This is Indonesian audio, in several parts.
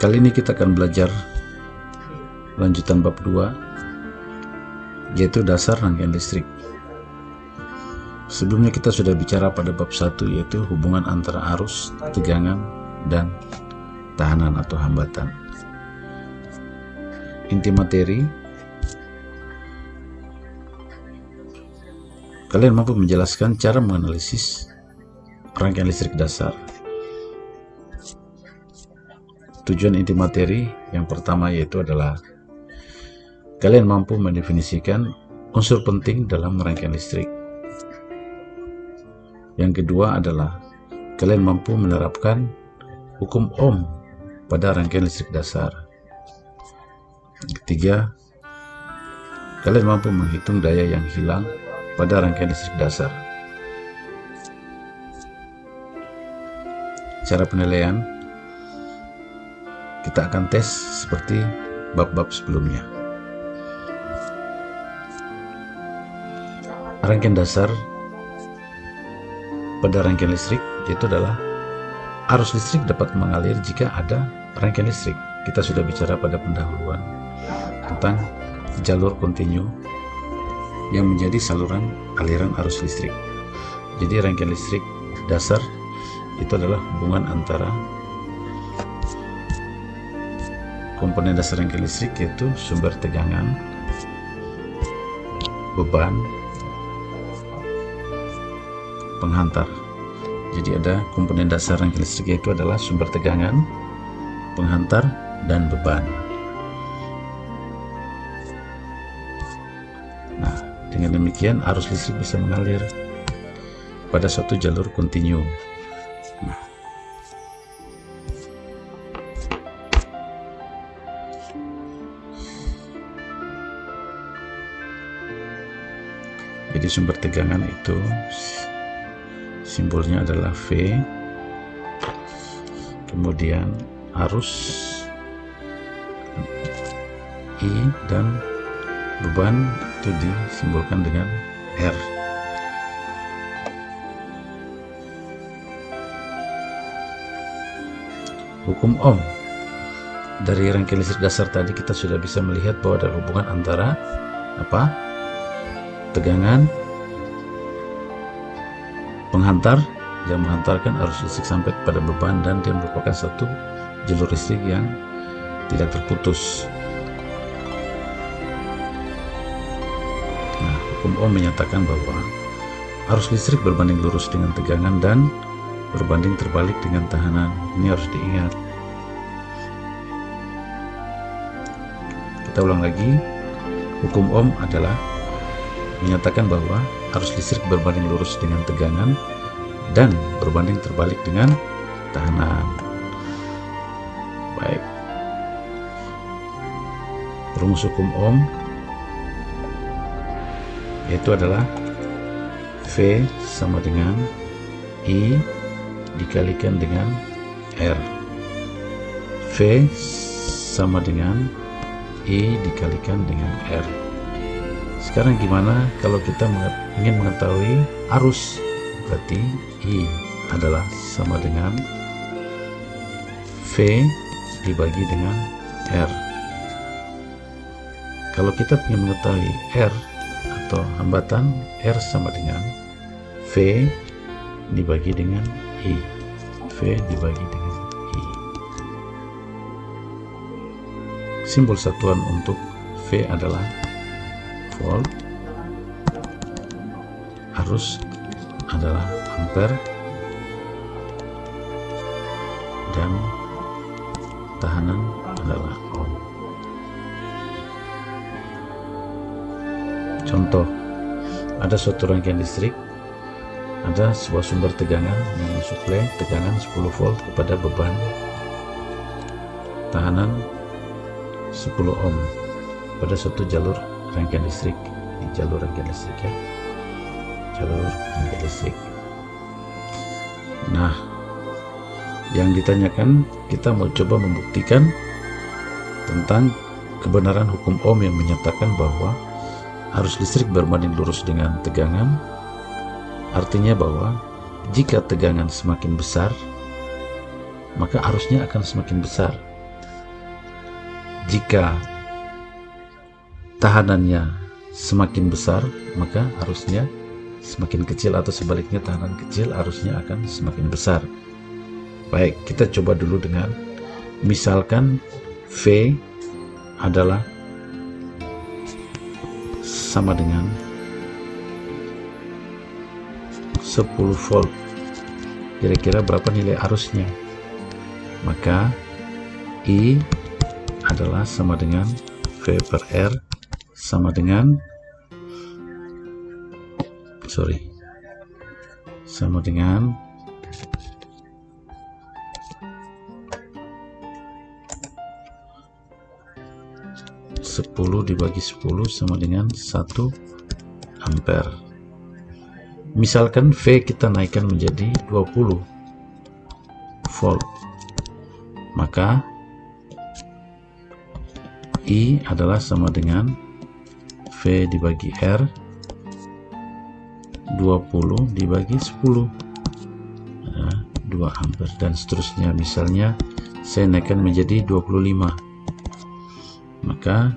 Kali ini kita akan belajar lanjutan bab 2, yaitu dasar rangkaian listrik. Sebelumnya kita sudah bicara pada bab 1, yaitu hubungan antara arus, tegangan, dan tahanan atau hambatan. Inti materi, kalian mampu menjelaskan cara menganalisis rangkaian listrik dasar. Tujuan inti materi yang pertama yaitu adalah kalian mampu mendefinisikan unsur penting dalam rangkaian listrik. Yang kedua adalah kalian mampu menerapkan hukum Ohm pada rangkaian listrik dasar. Yang ketiga, kalian mampu menghitung daya yang hilang pada rangkaian listrik dasar. Cara penilaian, kita akan tes seperti bab-bab sebelumnya. Rangkaian dasar pada rangkaian listrik itu adalah arus listrik dapat mengalir jika ada rangkaian listrik. Kita sudah bicara pada pendahuluan tentang jalur kontinu yang menjadi saluran aliran arus listrik. Jadi rangkaian listrik dasar itu adalah hubungan antara komponen dasar rangkaian listrik, yaitu sumber tegangan, beban, penghantar. Jadi ada komponen dasar rangkaian listrik, yaitu adalah sumber tegangan, penghantar, dan beban. Nah, dengan demikian arus listrik bisa mengalir pada suatu jalur kontinu. Jadi sumber tegangan itu simbolnya adalah V, kemudian arus I, dan beban itu disimbolkan dengan R. Hukum Ohm dari rangkaian listrik dasar tadi kita sudah bisa melihat bahwa ada hubungan antara tegangan, penghantar yang menghantarkan arus listrik sampai kepada beban, dan dia merupakan satu jalur listrik yang tidak terputus. Nah, hukum Ohm menyatakan bahwa arus listrik berbanding lurus dengan tegangan dan berbanding terbalik dengan tahanan. Ini harus diingat. Kita ulang lagi. Hukum Ohm adalah menyatakan bahwa arus listrik berbanding lurus dengan tegangan dan berbanding terbalik dengan tahanan. Baik. Rumus hukum Ohm yaitu adalah V sama dengan I dikalikan dengan R. V sama dengan I dikalikan dengan R. Sekarang gimana kalau kita ingin mengetahui arus? Berarti I adalah sama dengan V dibagi dengan R. Kalau kita ingin mengetahui R atau hambatan, R sama dengan V dibagi dengan I. V dibagi dengan I. Simbol satuan untuk V adalah volt, arus adalah ampere, dan tahanan adalah ohm. Contoh, ada suatu rangkaian listrik, ada sebuah sumber tegangan yang mensuplai tegangan 10 volt kepada beban, tahanan 10 ohm pada suatu jalur rangkaian listrik. Ini jalur rangkaian listrik ya, jalur rangkaian listrik. Nah, yang ditanyakan, kita mau coba membuktikan tentang kebenaran hukum Ohm yang menyatakan bahwa arus listrik berbanding lurus dengan tegangan. Artinya bahwa jika tegangan semakin besar, maka arusnya akan semakin besar. Jika tahanannya semakin besar, maka arusnya semakin kecil, atau sebaliknya tahanan kecil arusnya akan semakin besar. Baik, kita coba dulu dengan misalkan V adalah sama dengan 10 volt. Kira-kira berapa nilai arusnya? Maka I adalah sama dengan V per R sama dengan sama dengan 10 dibagi 10 sama dengan 1 ampere. Misalkan V kita naikkan menjadi 20 volt, maka I adalah sama dengan V dibagi R 20 dibagi 10, 2 ampere, dan seterusnya. Misalnya saya naikkan menjadi 25, maka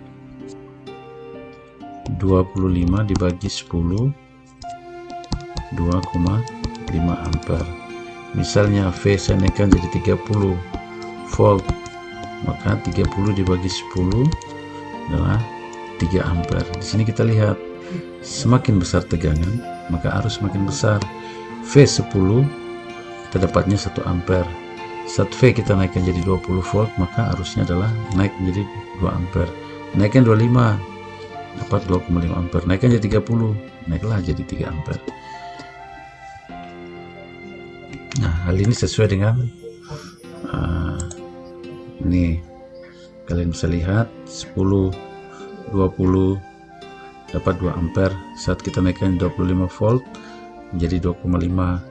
25 dibagi 10 2,5 ampere. Misalnya V saya naikkan jadi 30 volt, maka 30 dibagi 10 adalah 3 ampere. Di sini kita lihat semakin besar tegangan, maka arus semakin besar. V10 kita dapatnya 1 ampere. Saat V kita naikkan jadi 20 volt, maka arusnya adalah naik menjadi 2 ampere. Naikkan 25 dapat 2,5 ampere. Naikkan jadi 30, naiklah jadi 3 ampere. Nah, hal ini sesuai dengan ini kalian bisa lihat 10 20 dapat 2 ampere. Saat kita naikkan 25 volt menjadi 2,5.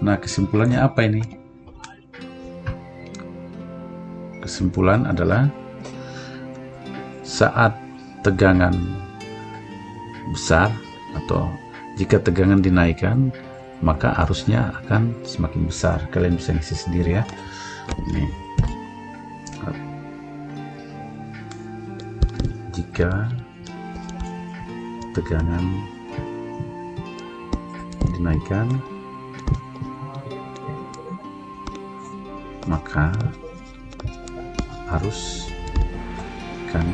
Nah, kesimpulannya apa ini? Kesimpulan adalah saat tegangan besar atau jika tegangan dinaikkan, maka arusnya akan semakin besar. Kalian bisa ngisi sendiri ya. Ini. Jika tegangan dinaikkan, maka arus akan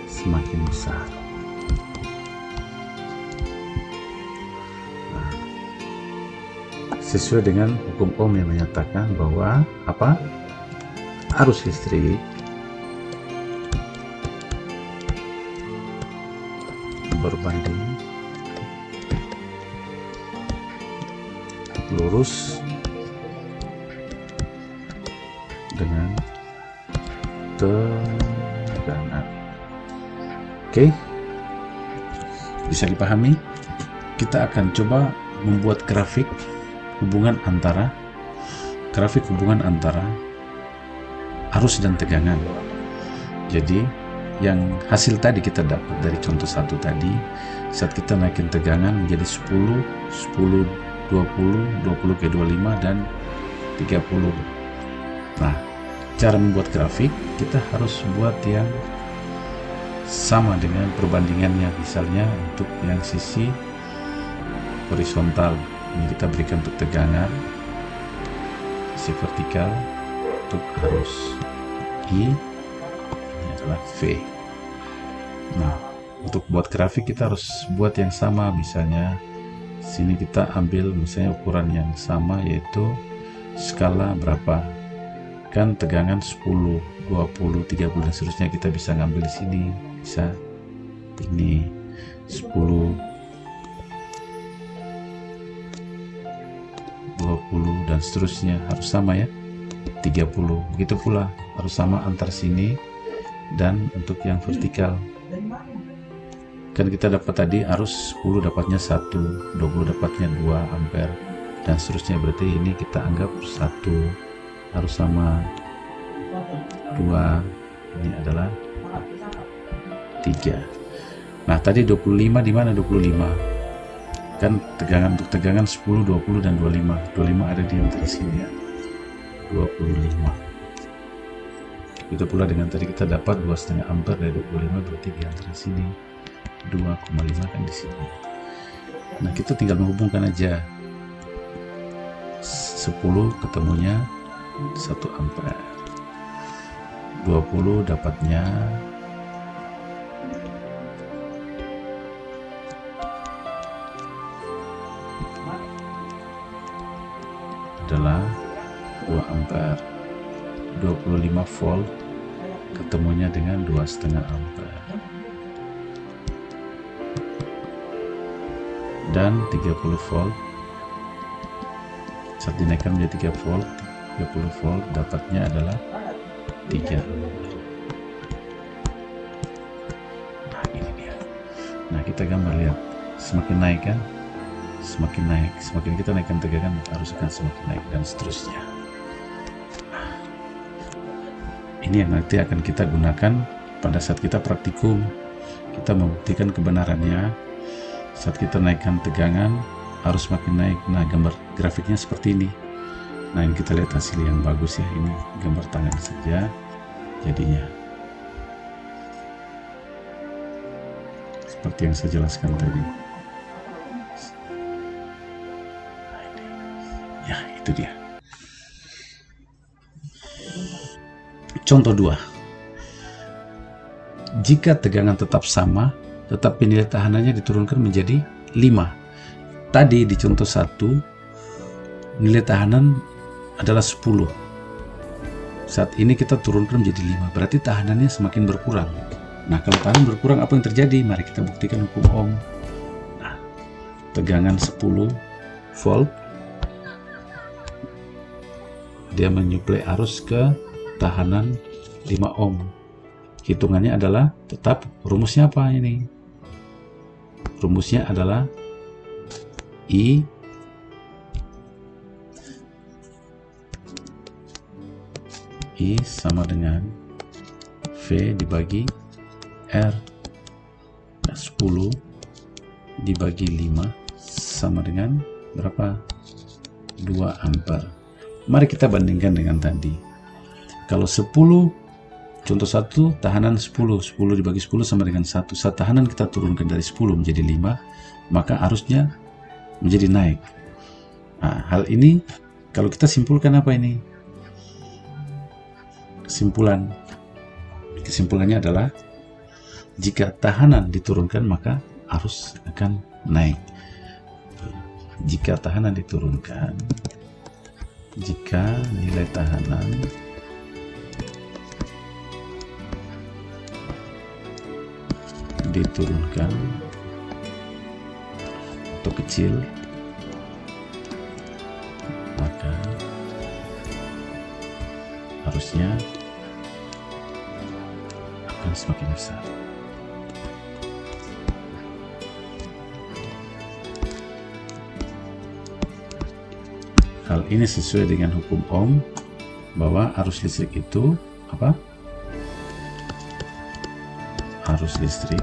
semakin besar. Nah, sesuai dengan hukum Ohm yang menyatakan bahwa apa? Arus listrik berbanding lurus dengan tegangan. Oke, bisa dipahami? Kita akan coba membuat grafik hubungan antara arus dan tegangan. Jadi yang hasil tadi kita dapat dari contoh 1 tadi, saat kita naikin tegangan menjadi 10, 20 ke 25 dan 30. Nah, cara membuat grafik kita harus buat yang sama dengan perbandingannya. Misalnya untuk yang sisi horizontal ini kita berikan untuk tegangan, sisi vertikal untuk arus I, ini adalah V. Nah, untuk buat grafik kita harus buat yang sama. Misalnya sini kita ambil misalnya ukuran yang sama, yaitu skala berapa, kan tegangan 10, 20, 30 dan seterusnya. Kita bisa ngambil di sini, bisa ini 10, 20 dan seterusnya, harus sama ya. 30. Begitu pula harus sama antar sini dan untuk yang vertikal. Kan kita dapat tadi arus 10 dapatnya 1, 20 dapatnya 2 ampere, dan seterusnya. Berarti ini kita anggap 1 harus sama 2, ini adalah 3. Nah tadi 25 di mana 25? Kan tegangan, untuk tegangan 10, 20 dan 25. 25 ada di antara sini ya. 25. Itu pula dengan tadi kita dapat 2,5 ampere dari 25, berarti di antara sini 2,5 kan di sini. Nah kita tinggal menghubungkan aja. 10 ketemunya 1 ampere. 20 dapatnya adalah 2 ampere. 25 volt ketemunya dengan 2,5 ampere. Dan 30 volt saat dinaikkan menjadi 3 volt, 30 volt dapatnya adalah 3. Nah ini dia. Nah kita gambar, lihat semakin naik kan, semakin naik, semakin kita naikkan tegangan arus akan semakin naik dan seterusnya. Nah, ini yang nanti akan kita gunakan pada saat kita praktikum. Kita membuktikan kebenarannya. Saat kita naikkan tegangan arus makin naik. Nah gambar grafiknya seperti ini. Nah ini kita lihat hasil yang bagus ya. Ini gambar tangan saja jadinya seperti yang saya jelaskan tadi. Nah, ini. Ya itu dia. Contoh 2. Jika tegangan tetap sama, tetapi nilai tahanannya diturunkan menjadi 5. Tadi di contoh 1 nilai tahanan adalah 10. Saat ini kita turunkan menjadi 5, berarti tahanannya semakin berkurang. Nah kalau tahanan berkurang apa yang terjadi? Mari kita buktikan hukum Ohm. Nah, tegangan 10 volt, dia menyuplai arus ke tahanan 5 ohm. Hitungannya adalah tetap, rumusnya apa ini? Rumusnya adalah I sama dengan V dibagi R. Nah, 10 dibagi 5 sama dengan berapa? 2 ampere. Mari kita bandingkan dengan tadi. Kalau 10, contoh 1, tahanan 10 dibagi 10 sama dengan 1. Saat tahanan kita turunkan dari 10 menjadi 5, maka arusnya menjadi naik. Nah, hal ini kalau kita simpulkan apa ini? Kesimpulannya adalah jika tahanan diturunkan maka arus akan naik. Jika tahanan diturunkan, jika nilai tahanan diturunkan atau kecil, maka arusnya akan semakin besar. Hal ini sesuai dengan hukum Ohm bahwa arus listrik itu apa? Arus listrik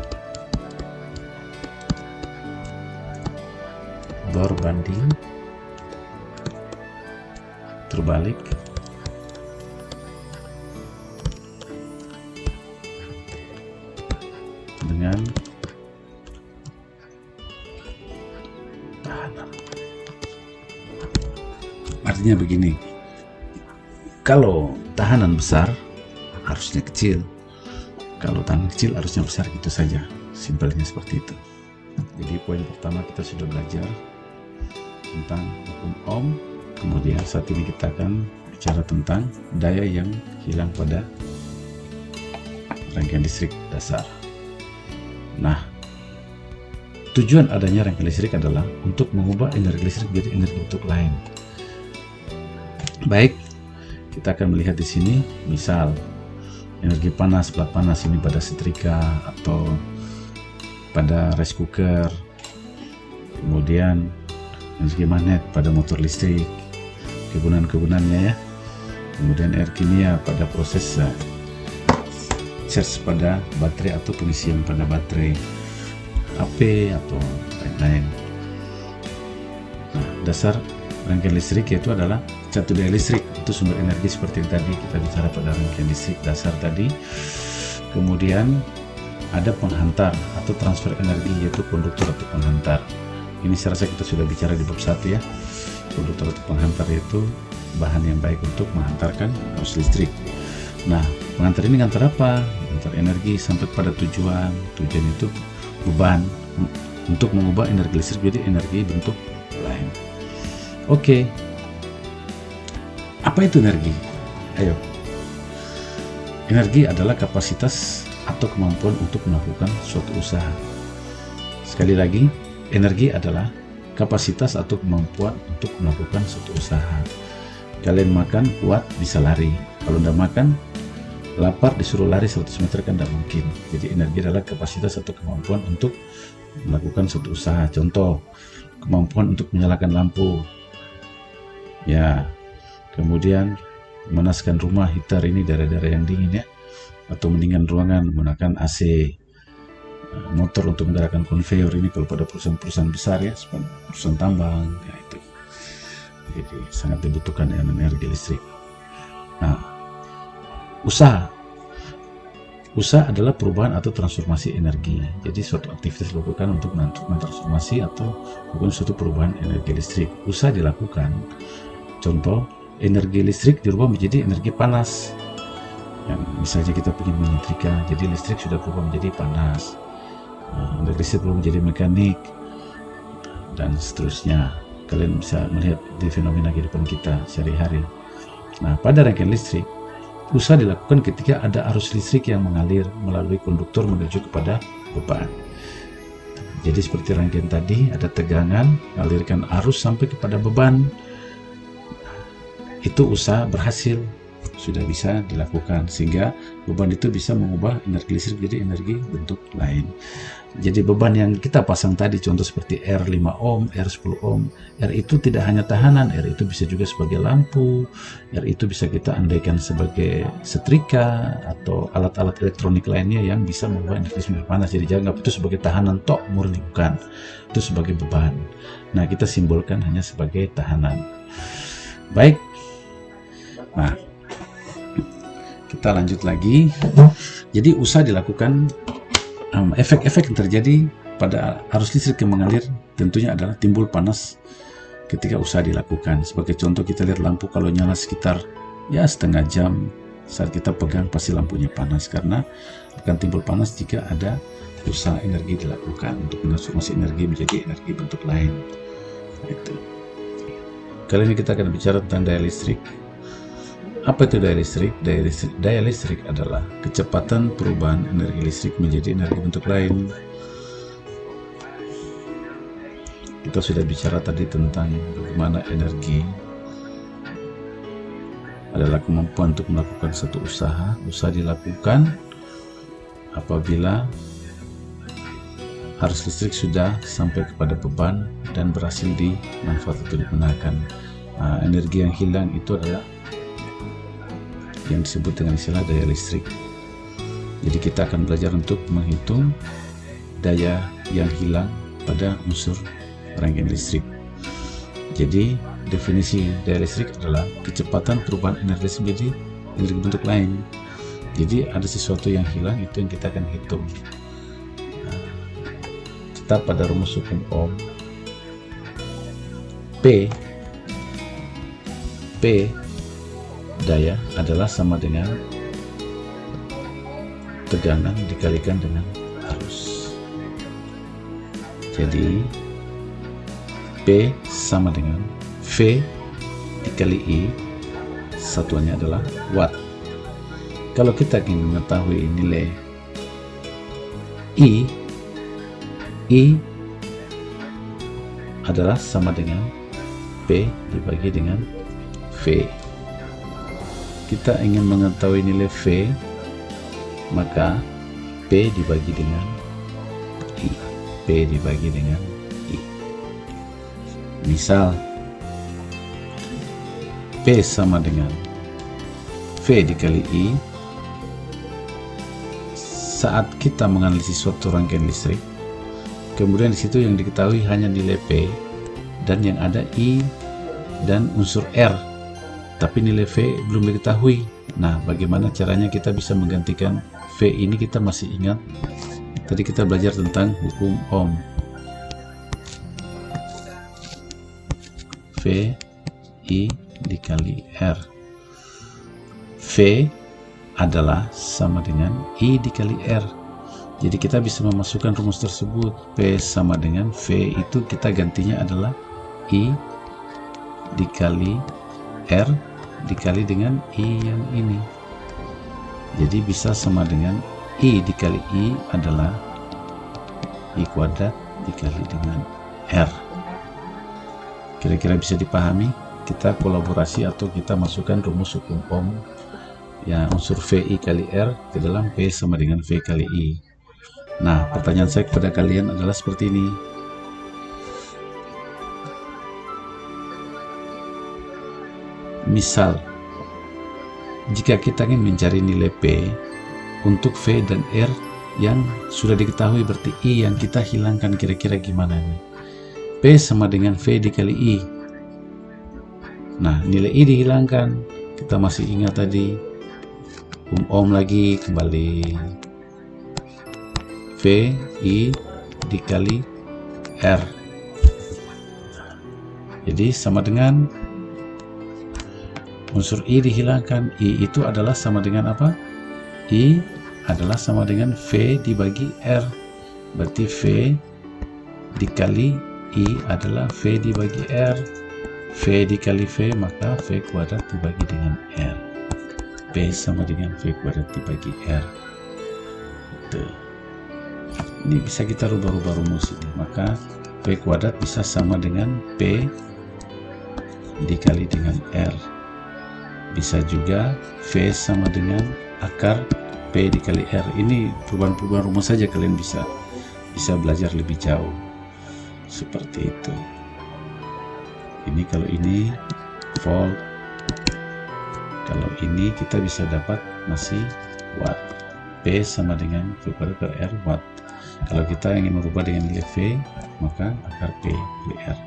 berbanding terbalik dengan tahanan. Artinya begini, kalau tahanan besar arusnya kecil, kalau tahanan kecil arusnya besar, gitu saja, simpelnya seperti itu. Jadi poin pertama kita sudah belajar tentang hukum Ohm. Kemudian saat ini kita akan bicara tentang daya yang hilang pada rangkaian listrik dasar. Nah, tujuan adanya rangkaian listrik adalah untuk mengubah energi listrik menjadi energi bentuk lain. Baik kita akan melihat di sini, misal energi panas, plat panas ini pada setrika atau pada rice cooker, kemudian energi magnet pada motor listrik, kegunaan-kegunaannya ya, kemudian air kimia pada proses charge pada baterai atau pengisian pada baterai HP atau lain-lain. Nah, dasar rangkaian listrik yaitu adalah satu daya listrik, itu sumber energi seperti yang tadi kita bicara pada rangkaian listrik dasar tadi. Kemudian ada penghantar atau transfer energi yaitu konduktor atau penghantar. Ini saya rasa kita sudah bicara di bab 1 ya. Konduktor atau penghantar yaitu bahan yang baik untuk menghantarkan arus listrik. Nah, penghantar ini ngantar apa? Ngantar energi sampai pada tujuan. Tujuan itu beban untuk mengubah energi listrik jadi energi bentuk lain. Oke. Apa itu energi? Ayo. Energi adalah kapasitas atau kemampuan untuk melakukan suatu usaha. Sekali lagi, energi adalah kapasitas atau kemampuan untuk melakukan suatu usaha. Kalian makan, kuat, bisa lari. Kalau tidak makan, lapar, disuruh lari 100 meter kan tidak mungkin. Jadi energi adalah kapasitas atau kemampuan untuk melakukan suatu usaha. Contoh, kemampuan untuk menyalakan lampu. Ya, kemudian memanaskan rumah, heater ini daerah-daerah yang dingin ya. Atau mendingan ruangan menggunakan AC. Motor untuk menggerakkan konveyor ini kalau pada perusahaan-perusahaan besar ya, perusahaan tambang ya itu. Jadi sangat dibutuhkan dengan energi listrik. Nah, usaha adalah perubahan atau transformasi energi. Jadi suatu aktivitas dilakukan untuk mentransformasi atau melakukan suatu perubahan energi listrik. Usaha dilakukan. Contoh, energi listrik dirubah menjadi energi panas. Yang misalnya kita ingin menyetrika, jadi listrik sudah berubah menjadi panas. Energi listrik berubah menjadi mekanik dan seterusnya. Kalian bisa melihat di fenomena kehidupan kita sehari-hari. Nah, pada rangkaian listrik, usaha dilakukan ketika ada arus listrik yang mengalir melalui konduktor menuju kepada beban. Jadi seperti rangkaian tadi, ada tegangan, mengalirkan arus sampai kepada beban. Itu usaha berhasil, sudah bisa dilakukan, sehingga beban itu bisa mengubah energi listrik jadi energi bentuk lain. Jadi beban yang kita pasang tadi, contoh seperti R5 ohm, R10 ohm, R itu tidak hanya tahanan, R itu bisa juga sebagai lampu, R itu bisa kita andaikan sebagai setrika atau alat-alat elektronik lainnya yang bisa mengubah energi listrik panas. Jadi jangan anggap itu sebagai tahanan tok murni, bukan. Itu sebagai beban. Nah, kita simbolkan hanya sebagai tahanan. Baik. Nah, kita lanjut lagi. Jadi usaha dilakukan, efek-efek yang terjadi pada arus listrik yang mengalir tentunya adalah timbul panas ketika usaha dilakukan. Sebagai contoh, kita lihat lampu kalau nyala sekitar ya setengah jam, saat kita pegang pasti lampunya panas, karena akan timbul panas jika ada usaha energi dilakukan untuk transformasi energi menjadi energi bentuk lain. Itu. Kali ini kita akan bicara tentang daya listrik. Apa itu daya listrik? Daya listrik adalah kecepatan perubahan energi listrik menjadi energi bentuk lain. Kita sudah bicara tadi tentang bagaimana energi adalah kemampuan untuk melakukan satu usaha. Usaha dilakukan apabila arus listrik sudah sampai kepada beban dan berhasil dimanfaatkan atau digunakan. Energi yang hilang itu adalah yang disebut dengan istilah daya listrik. Jadi kita akan belajar untuk menghitung daya yang hilang pada unsur rangkaian listrik. Jadi definisi daya listrik adalah kecepatan perubahan energi listrik menjadi energi bentuk lain. Jadi ada sesuatu yang hilang, itu yang kita akan hitung. Tetap pada rumus hukum Ohm, P daya adalah sama dengan tegangan dikalikan dengan arus. Jadi P sama dengan V dikali I, satuannya adalah watt. Kalau kita ingin mengetahui nilai I adalah sama dengan P dibagi dengan V. kita ingin mengetahui nilai V, maka P dibagi dengan I. P dibagi dengan I. Misal P sama dengan V dikali I. Saat kita menganalisis suatu rangkaian listrik, kemudian di situ yang diketahui hanya nilai P dan yang ada I dan unsur R, tapi nilai V belum diketahui. Nah, bagaimana caranya kita bisa menggantikan V ini? Kita masih ingat tadi kita belajar tentang hukum Ohm. V I dikali R. V adalah sama dengan I dikali R. Jadi kita bisa memasukkan rumus tersebut. P sama dengan V, itu kita gantinya adalah I dikali R dikali dengan I yang ini. Jadi bisa sama dengan I dikali I adalah I kuadrat dikali dengan R. Kira-kira bisa dipahami? Kita kolaborasi atau kita masukkan rumus hukum Ohm, ya, unsur VI kali R ke dalam P sama dengan V kali I. Nah, pertanyaan saya kepada kalian adalah seperti ini. Misal, jika kita ingin mencari nilai P untuk V dan R yang sudah diketahui, berarti I yang kita hilangkan, kira-kira gimana nih? P sama dengan V dikali I. Nah, nilai I dihilangkan. Kita masih ingat tadi Ohm lagi, kembali V I dikali R. Jadi sama dengan unsur I dihilangkan. I itu adalah sama dengan apa? I adalah sama dengan V dibagi R. Berarti V dikali I adalah V dibagi R. V dikali V, maka V kuadrat dibagi dengan R. P sama dengan V kuadrat dibagi R. Tuh. Ini bisa kita rubah-rubah rumus ini. Maka V kuadrat bisa sama dengan P dikali dengan R. Bisa juga V sama dengan akar P dikali R. Ini perubahan-perubahan rumus saja, kalian bisa belajar lebih jauh. Seperti itu. Ini kalau ini volt. Kalau ini kita bisa dapat masih watt. P sama dengan V kuadrat per R watt. Kalau kita ingin merubah dengan nilai V, maka akar P kali R.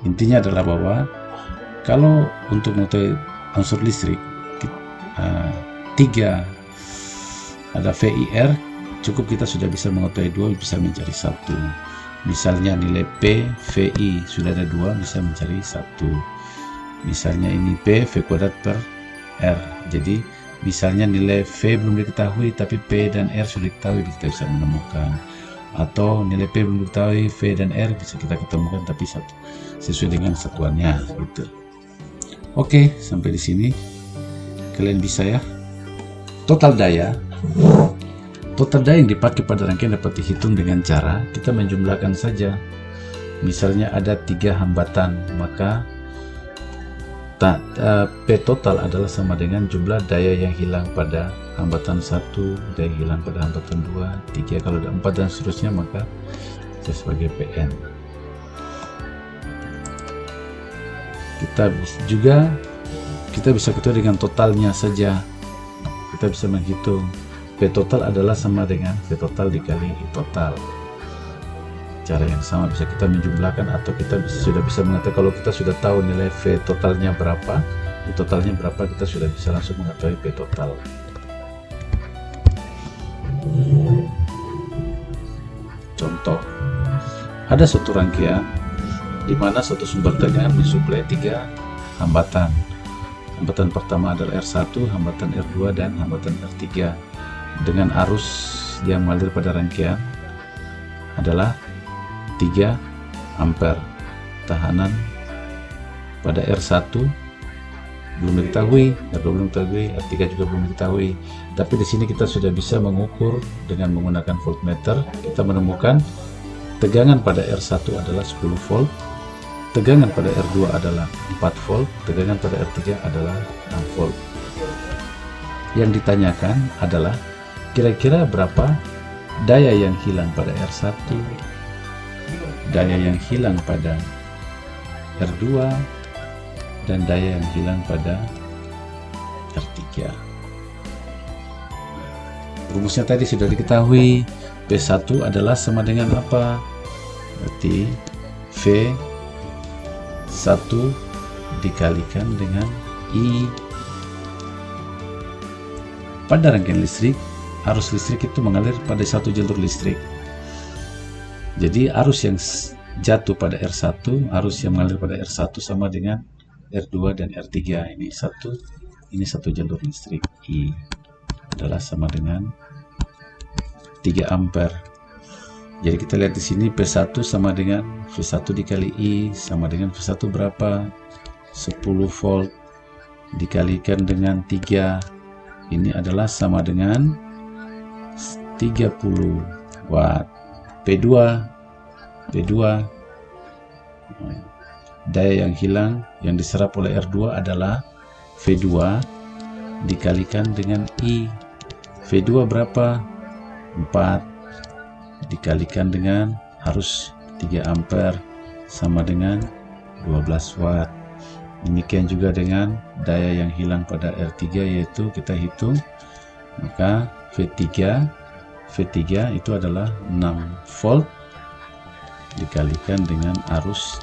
Intinya adalah bahwa kalau untuk mengetahui unsur listrik, tiga ada VIR, cukup kita sudah bisa mengetahui dua, bisa mencari satu. Misalnya nilai P, VI sudah ada dua, bisa mencari satu. Misalnya ini P, V kuadrat per R. Jadi misalnya nilai V belum diketahui, tapi P dan R sudah diketahui, kita bisa menemukan. Atau nilai P belum diketahui, V dan R bisa kita ketemukan, tapi satu sesuai dengan satuannya, gitu. Oke, sampai di sini kalian bisa ya. Total daya yang dipakai pada rangkaian dapat dihitung dengan cara kita menjumlahkan saja. Misalnya ada 3 hambatan, maka P total adalah sama dengan jumlah daya yang hilang pada hambatan 1, daya hilang pada hambatan 2, 3, kalau ada 4 dan seterusnya, maka saya sebagai PN. Kita bisa ketahui dengan totalnya saja. Kita bisa menghitung P total adalah sama dengan V total dikali I total. Cara yang sama bisa kita menjumlahkan, atau kita sudah bisa mengetahui, kalau kita sudah tahu nilai V totalnya berapa, I totalnya berapa, kita sudah bisa langsung mengetahui P total. Contoh, ada suatu rangkaian di mana suatu sumber tegangan mensuplai 3 hambatan. Hambatan pertama adalah R1, hambatan R2, dan hambatan R3. Dengan arus yang mengalir pada rangkaian adalah 3 ampere. Tekanan pada R1 belum diketahui, R2 belum diketahui, R3 juga belum diketahui. Tapi di sini kita sudah bisa mengukur dengan menggunakan voltmeter. Kita menemukan tegangan pada R1 adalah 10 volt, tegangan pada R2 adalah 4 volt, tegangan pada R3 adalah 6 volt. yang ditanyakan adalah kira-kira berapa daya yang hilang pada R1, daya yang hilang pada R2, dan daya yang hilang pada R3. Rumusnya tadi sudah diketahui, P1 adalah sama dengan apa? Berarti V1 dikalikan dengan I. Pada rangkaian listrik, arus listrik itu mengalir pada satu jalur listrik. Jadi arus yang jatuh pada R1, arus yang mengalir pada R1 sama dengan R2 dan R3. Ini satu jalur listrik. I adalah sama dengan 3 ampere. Jadi kita lihat di sini P1 sama dengan V1 dikali I sama dengan V1 berapa? 10 volt dikalikan dengan 3. Ini adalah sama dengan 30 watt. P2 daya yang hilang yang diserap oleh R2 adalah V2 dikalikan dengan I. V2 berapa? 4 dikalikan dengan harus 3 ampere sama dengan 12 watt. Demikian juga dengan daya yang hilang pada R3, yaitu kita hitung, maka V3 itu adalah 6 volt dikalikan dengan arus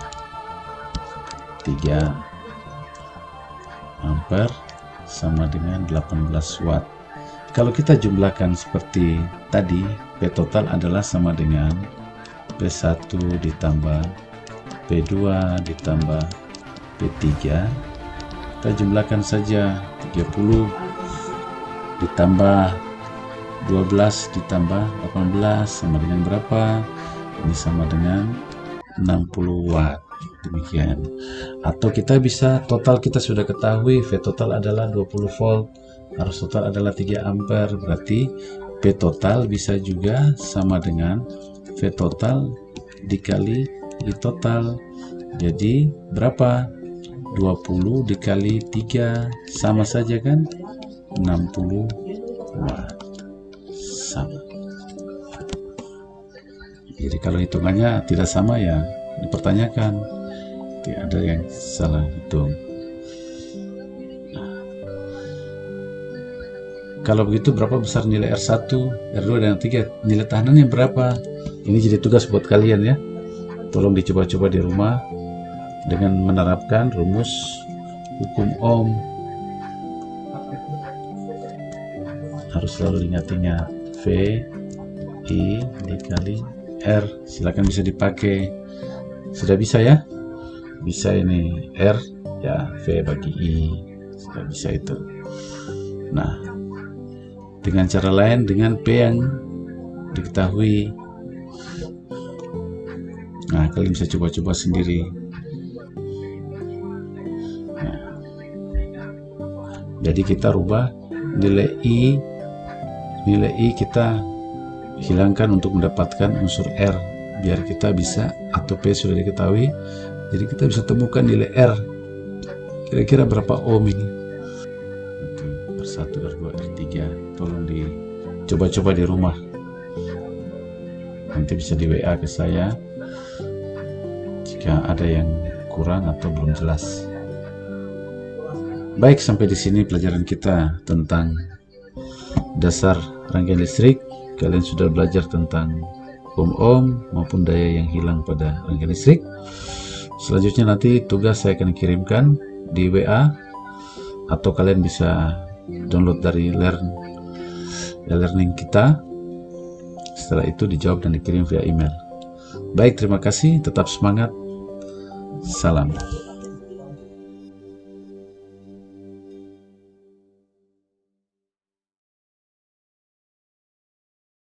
3 ampere sama dengan 18 watt. Kalau kita jumlahkan seperti tadi, P total adalah sama dengan P1 ditambah P2 ditambah P3. Kita jumlahkan saja, 30 ditambah 12 ditambah 18 sama dengan berapa? Ini sama dengan 60 watt. Demikian. Atau kita bisa, total kita sudah ketahui, V total adalah 20 volt, arus total adalah 3 ampere, berarti P total bisa juga sama dengan V total dikali I total. Jadi berapa? 20 dikali 3 sama saja kan? 60 watt. Sama. Jadi kalau hitungannya tidak sama ya dipertanyakan. Tidak ada yang salah hitung. Kalau begitu berapa besar nilai R1, R2, dan R3? Nilai tahanannya berapa? Ini jadi tugas buat kalian ya. Tolong dicoba-coba di rumah dengan menerapkan rumus hukum Ohm. Harus selalu ingat-ingat V I dikali R. Silakan bisa dipakai. Sudah bisa ya? Bisa ini R ya, V bagi I. Sudah bisa itu. Nah, dengan cara lain, dengan P yang diketahui. Nah, kalian bisa coba-coba sendiri. Nah, jadi kita rubah nilai I kita hilangkan untuk mendapatkan unsur R, biar kita bisa, atau P sudah diketahui, jadi kita bisa temukan nilai R. Kira-kira berapa ohm ini? R1, R2, R3. Tolong dicoba-coba di rumah. Nanti bisa di WA ke saya jika ada yang kurang atau belum jelas. Baik, sampai di sini pelajaran kita tentang dasar rangkaian listrik. Kalian sudah belajar tentang ohm maupun daya yang hilang pada rangkaian listrik. Selanjutnya nanti tugas saya akan kirimkan di WA, atau kalian bisa download dari learning kita. Setelah itu dijawab dan dikirim via email. Baik, terima kasih, tetap semangat. Salam.